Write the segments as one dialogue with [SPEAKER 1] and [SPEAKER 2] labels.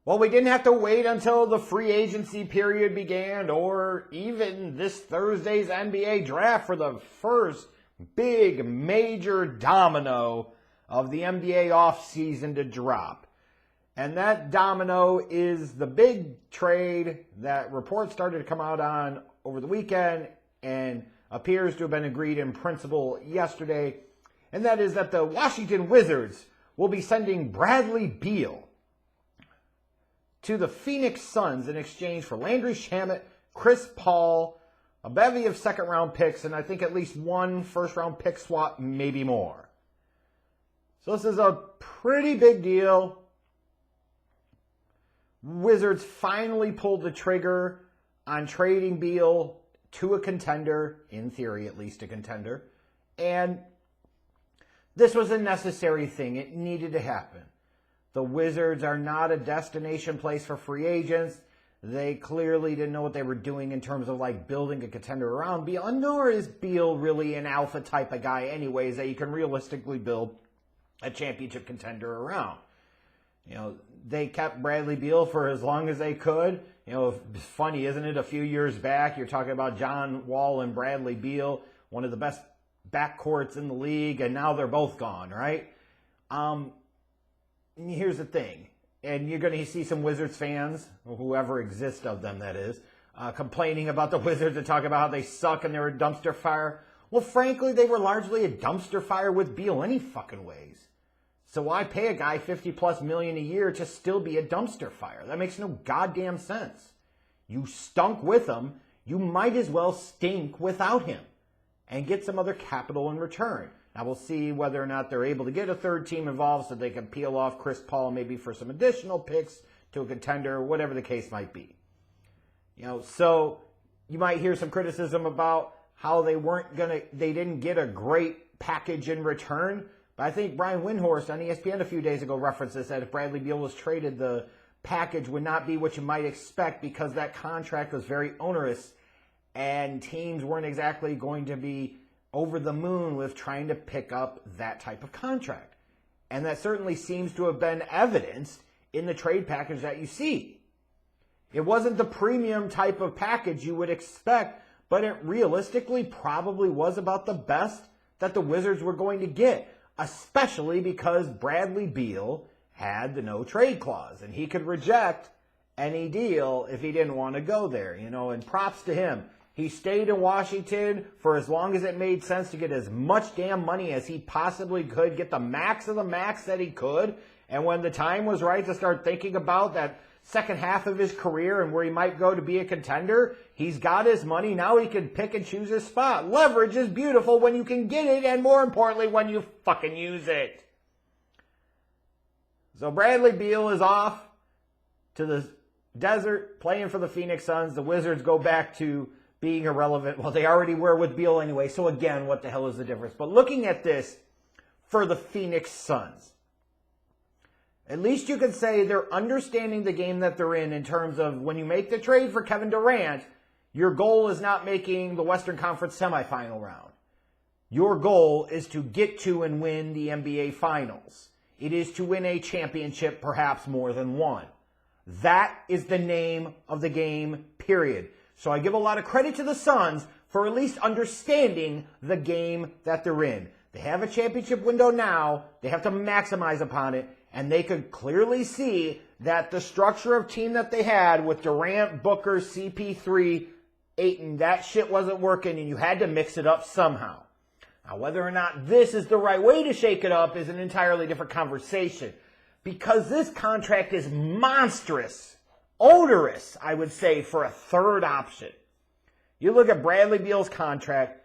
[SPEAKER 1] Well, we didn't have to wait until the free agency period began or even this Thursday's NBA draft for the first big major domino of the NBA offseason to drop. And that domino is the big trade that reports started to come out on over the weekend and appears to have been agreed in principle yesterday. And that is that the Washington Wizards will be sending Bradley Beal to the Phoenix Suns in exchange for Landry Shamet, Chris Paul, a bevy of second-round picks, and I think at least one first-round pick swap, maybe more. So this is a pretty big deal. Wizards finally pulled the trigger on trading Beal to a contender, in theory at least a contender, and this was a necessary thing. It needed to happen. The Wizards are not a destination place for free agents. They clearly didn't know what they were doing in terms of like building a contender around Beal, and nor is Beal really an alpha type of guy anyways that you can realistically build a championship contender around. You know, they kept Bradley Beal for as long as they could. You know, it's funny, isn't it? A few years back, you're talking about John Wall and Bradley Beal, one of the best backcourts in the league, and now they're both gone, right? Here's the thing, and you're going to see some Wizards fans, whoever exists of them that is, complaining about the Wizards and talking about how they suck and they're a dumpster fire. Well, frankly, they were largely a dumpster fire with Beal any fucking ways. So why pay a guy $50+ million a year to still be a dumpster fire? That makes no goddamn sense. You stunk with him, you might as well stink without him and get some other capital in return. Now we'll see whether or not they're able to get a third team involved so they can peel off Chris Paul maybe for some additional picks to a contender, whatever the case might be. You know, so you might hear some criticism about how they didn't get a great package in return. But I think Brian Windhorst on ESPN a few days ago referenced this, that if Bradley Beal was traded, the package would not be what you might expect because that contract was very onerous and teams weren't exactly going to be over the moon with trying to pick up that type of contract. And that certainly seems to have been evidenced in the trade package that you see. It wasn't the premium type of package you would expect, but it realistically probably was about the best that the Wizards were going to get, especially because Bradley Beal had the no trade clause and he could reject any deal if he didn't want to go there, you know, and props to him. He stayed in Washington for as long as it made sense to get as much damn money as he possibly could, get the max of the max that he could. And when the time was right to start thinking about that second half of his career and where he might go to be a contender, he's got his money. Now he can pick and choose his spot. Leverage is beautiful when you can get it, and more importantly, when you fucking use it. So Bradley Beal is off to the desert playing for the Phoenix Suns. The Wizards go back to being irrelevant. Well, they already were with Beal anyway, so again, what the hell is the difference? But looking at this for the Phoenix Suns, at least you could say they're understanding the game that they're in terms of when you make the trade for Kevin Durant, your goal is not making the Western Conference semifinal round. Your goal is to get to and win the NBA Finals. It is to win a championship, perhaps more than one. That is the name of the game, period. So I give a lot of credit to the Suns for at least understanding the game that they're in. They have a championship window now. They have to maximize upon it. And they could clearly see that the structure of team that they had with Durant, Booker, CP3, Ayton, that shit wasn't working and you had to mix it up somehow. Now, whether or not this is the right way to shake it up is an entirely different conversation. Because this contract is monstrous. Odorous, I would say, for a third option. You look at Bradley Beal's contract,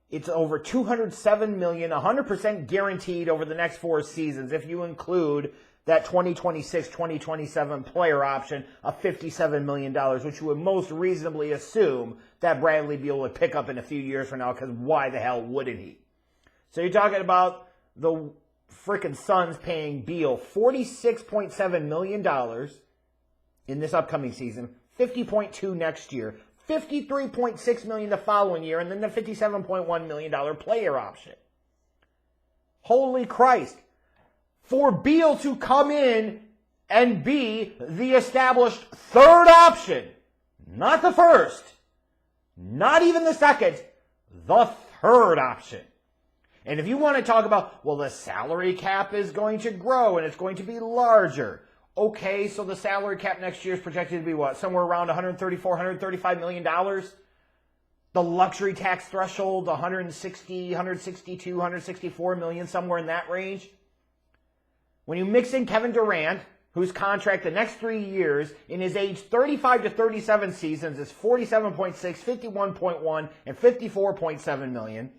[SPEAKER 1] it's over $207 million, 100% guaranteed over the next 4 seasons if you include that 2026-2027 player option of $57 million, which you would most reasonably assume that Bradley Beal would pick up in a few years from now, because why the hell wouldn't he? So you're talking about the frickin' Suns paying Beal $46.7 million in this upcoming season, $50.2 next year, $53.6 million the following year, and then the $57.1 million player option. Holy Christ. For Beal to come in and be the established third option. Not the first, not even the second, the third option. And if you want to talk about, well, the salary cap is going to grow and it's going to be larger. Okay, so the salary cap next year is projected to be what? Somewhere around $134, $135 million? The luxury tax threshold, 160, 162, 164 million, somewhere in that range. When you mix in Kevin Durant, whose contract the next 3 years in his age 35 to 37 seasons is 47.6, 51.1, and 54.7 million.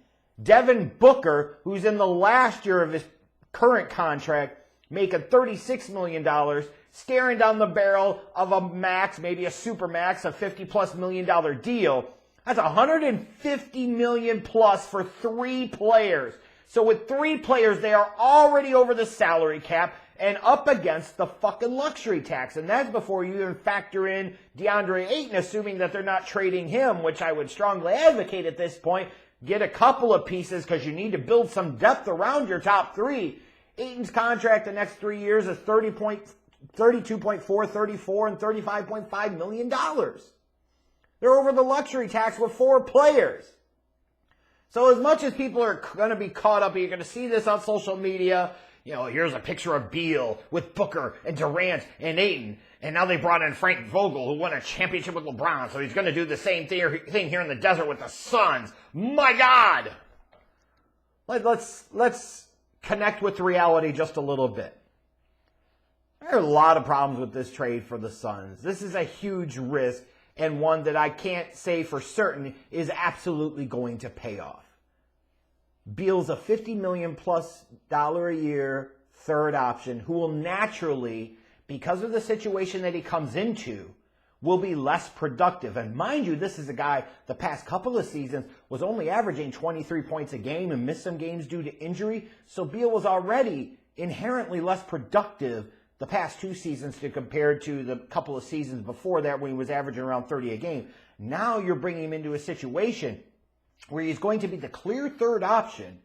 [SPEAKER 1] Devin Booker, who's in the last year of his current contract, making $36 million, staring down the barrel of a max, maybe a super max, a $50+ million deal. That's $150 million plus for 3 players. So with 3 players, they are already over the salary cap and up against the fucking luxury tax. And that's before you even factor in DeAndre Ayton, assuming that they're not trading him, which I would strongly advocate at this point. Get a couple of pieces because you need to build some depth around your top 3. Ayton's contract the next 3 years is $32.4, $34, and $35.5 million. They're over the luxury tax with 4 players. So as much as people are going to be caught up, you're going to see this on social media. You know, here's a picture of Beal with Booker and Durant and Ayton. And now they brought in Frank Vogel, who won a championship with LeBron. So he's going to do the same thing here in the desert with the Suns. My God! Let's connect with reality just a little bit. There are a lot of problems with this trade for the Suns. This is a huge risk, and one that I can't say for certain is absolutely going to pay off. Beal's a $50 million plus a year third option who will naturally, because of the situation that he comes into, will be less productive. And mind you, this is a guy the past couple of seasons was only averaging 23 points a game and missed some games due to injury. So Beal was already inherently less productive the past 2 seasons to compare to the couple of seasons before that when he was averaging around 30 a game. Now you're bringing him into a situation where he's going to be the clear third option,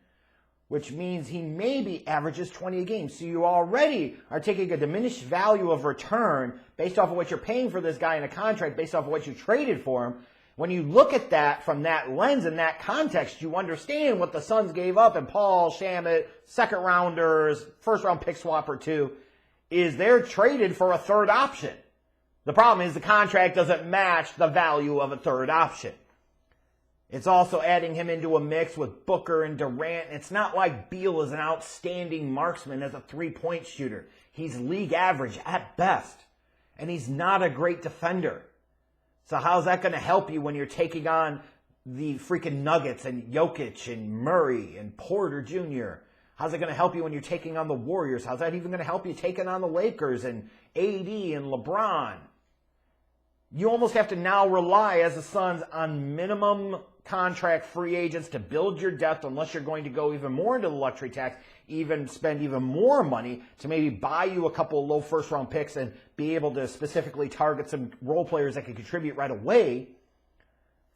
[SPEAKER 1] which means he maybe averages 20 a game. So you already are taking a diminished value of return based off of what you're paying for this guy in a contract, based off of what you traded for him. When you look at that from that lens and that context, you understand what the Suns gave up in Paul, Shamet, second rounders, first round pick swap or 2, is they're traded for a third option. The problem is the contract doesn't match the value of a third option. It's also adding him into a mix with Booker and Durant. It's not like Beal is an outstanding marksman as a 3-point shooter. He's league average at best. And he's not a great defender. So how's that going to help you when you're taking on the freaking Nuggets and Jokic and Murray and Porter Jr.? How's it going to help you when you're taking on the Warriors? How's that even going to help you taking on the Lakers and AD and LeBron? You almost have to now rely as the Suns on minimum contract free agents to build your depth unless you're going to go even more into the luxury tax, even spend even more money to maybe buy you a couple of low first round picks and be able to specifically target some role players that can contribute right away.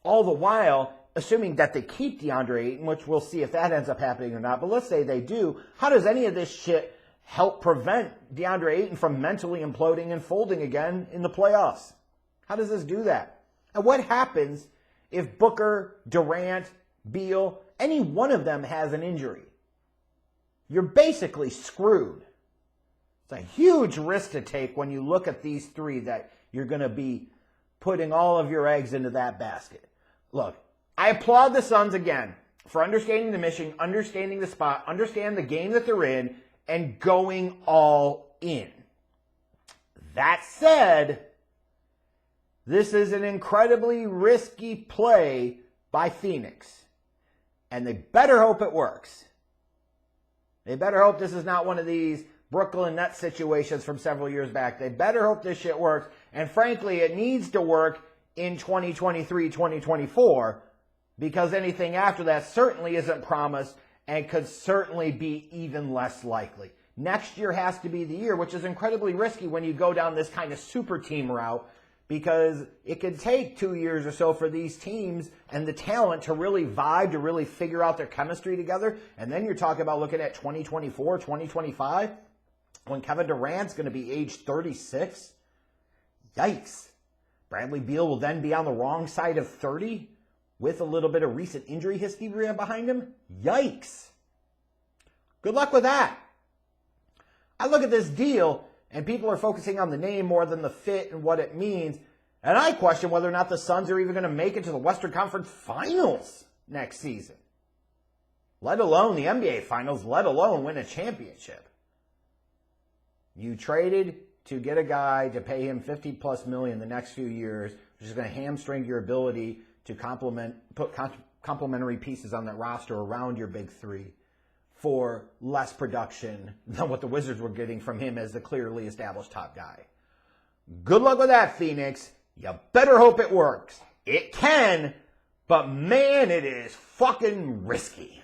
[SPEAKER 1] All the while, assuming that they keep DeAndre Ayton, which we'll see if that ends up happening or not, but let's say they do, how does any of this shit help prevent DeAndre Ayton from mentally imploding and folding again in the playoffs? How does this do that? And what happens if Booker, Durant, Beal, any one of them has an injury? You're basically screwed. It's a huge risk to take when you look at these 3 that you're going to be putting all of your eggs into that basket. Look, I applaud the Suns again for understanding the mission, understanding the spot, understand the game that they're in, and going all in. That said, this is an incredibly risky play by Phoenix. And they better hope it works. They better hope this is not one of these Brooklyn Nets situations from several years back. They better hope this shit works. And frankly, it needs to work in 2023, 2024, because anything after that certainly isn't promised and could certainly be even less likely. Next year has to be the year, which is incredibly risky when you go down this kind of super team route, because it could take 2 years or so for these teams and the talent to really vibe, to really figure out their chemistry together. And then you're talking about looking at 2024, 2025. when Kevin Durant's going to be age 36? Yikes. Bradley Beal will then be on the wrong side of 30 with a little bit of recent injury history behind him? Yikes. Good luck with that. I look at this deal, and people are focusing on the name more than the fit and what it means, and I question whether or not the Suns are even going to make it to the Western Conference Finals next season. Let alone the NBA Finals, let alone win a championship. You traded to get a guy to pay him $50+ million the next few years, which is going to hamstring your ability to put complementary pieces on that roster around your big three for less production than what the Wizards were getting from him as the clearly established top guy. Good luck with that, Phoenix. You better hope it works. It can, but man, it is fucking risky.